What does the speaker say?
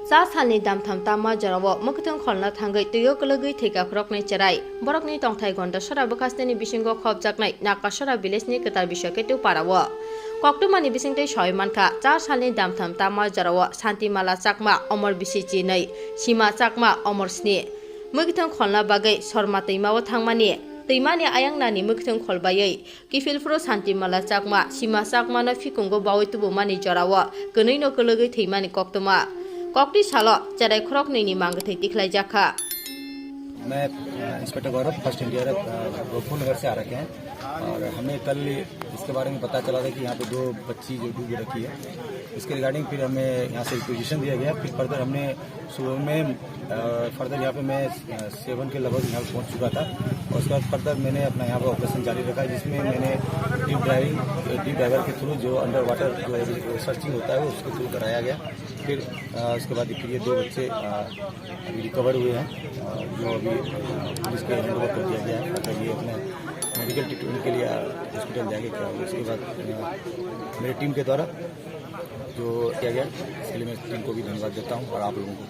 चा सालनि दामथाम तामा जराव मकथों खलना थांगै तैयो कलगै थैगा खरकनै चेराय बरकनि तंथाय घन्टा सरा बखास्तेनि बिसिंगो खबजाकनाय नाकासरा विलेजनि कतार बिसके तौ पाराव कक्टमानि बिसिंतै सय मानखा 4 सालनि दामथाम तामा जराव शान्तिमाला चाकमा अमर बिसिचि नै सीमा चाकमा अमर स्नि मकथों खलना बागै शर्मा दैमाव थांमानि दैमानि आयांनानि मकथों खलबायै किफिलफ्रो शान्तिमाला चाकमा सीमा चाकमानो फिकुंगो बावैतुबो मानि जराव गनैनो कलगै थैमानि कक्टमा कक्टी सालो चेराय खरक नैनी मांगथै तिखलाई जाखा। मैं इंस्पेक्टर गौरव फर्स्ट इंडिया गोरखपुर नगर से आ रखे हैं और हमें कल इसके बारे में पता चला था कि यहाँ पे 2 बच्ची जो डूब रखी है। इसके रिगार्डिंग फिर हमें यहाँ से रिक्वेजिशन दिया गया। फिर फर्दर हमने सुबह में फर्दर यहाँ पे मैं 7 के लगभग यहाँ पहुँच चुका था और उसके बाद फर्दर मैंने अपना यहाँ पर ऑपरेशन जारी रखा जिसमें मैंने डीप डाइवर के थ्रू जो अंडर वाटर जो सर्चिंग होता है वो उसके थ्रू कराया गया। फिर उसके बाद फिर ये 2 बच्चे अभी रिकवर हुए हैं जो अभी पुलिस के हैंड ओवर कर दिया गया है। अगर ये अपने मेडिकल ट्रीटमेंट के लिए हॉस्पिटल जाएंगे क्या उसके बाद मेरी टीम के द्वारा जो किया गया इसके लिए मैं टीम को भी धन्यवाद देता हूँ और आप लोगों को।